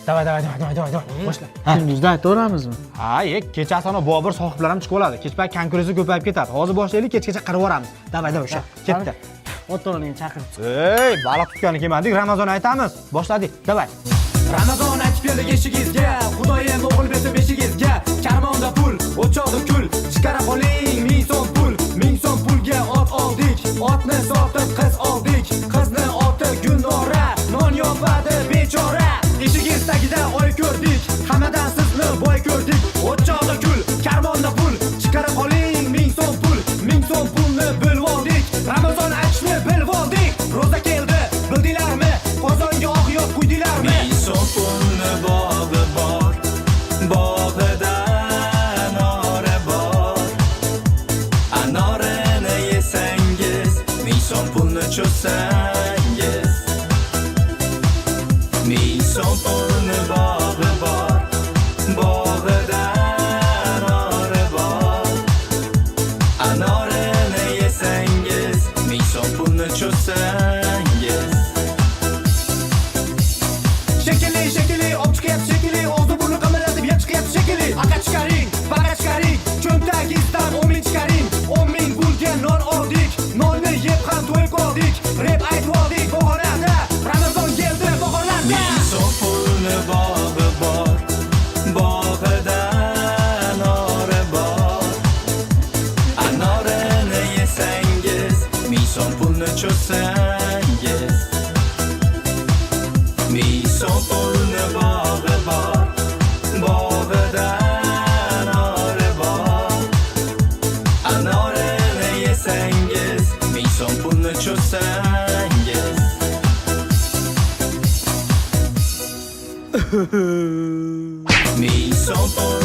Davay. Boshla. Kunduzda aytaveramizmi? Ha, kechasi ana Bobur sohiblarim chiqib oladi. Kechpay konkursi ko'payib ketadi. Hozir boshlaylik, kechgacha qirib yuboramiz. Davay, o'sha. Ketdi. Ota-onangni chaqirib. Ey, baliq tutgani kelmadik, Ramazon aytamiz. Boshladik. Davay. Ramazon aytib keldik eshigingizga, Xudoyim o'g'il berdi beshigingizga. Karmonda pul, o'choqda kul, chiqara qoling 1000 so'm pul. 1000 so'm pulga ot oldik, otni sotib qiz oldik. Qizni oti Gulnora, non yopadi bechora. Eshigingiz tagida oy ko'rdik, hammadan sizni boy ko'rdik. O'choqda kul, karmonda pul, chiqara qoling 1000 so'm pul. 1000 so'm pulni bo'lib oldik. Ramazon aytishni bilib oldik. Ro'za keldi, bildinglarmi? Qozonga oq yo'q quydilarmi? Pulni bog'i bor, bog'ida anora bor. Anorini yesangiz, 1000 so'm pulni cho'sangiz. 1000 so'm pulni bog'i bor, bog'ida anora bor. Anorini yesangiz, 1000 so'm pulni cho'sangiz. Shekilli, olib chiqyapti shekilli, og'zi burni qimirlatib yeb chiqyapti shekilli. Aka chiqaring, baqa chiqaring, cho'ntagingizdan 10 ming chiqaring. 10 ming pulga non oldik, nonni yeb ham to'yib qoldik. Rep aytib oldik bahorada, Ramazon keldi bahorlarda. 1000 so'm pulni bog'i bor, bog'ida anora bor. Anorini yesangiz, 1000 so'm pulni cho'sangiz. 1000 so'm pulni bog'i bor, bog'ida anora bor. Anorini yesangiz, 1000 so'm pulni cho'sangiz. 1000 so'm pulni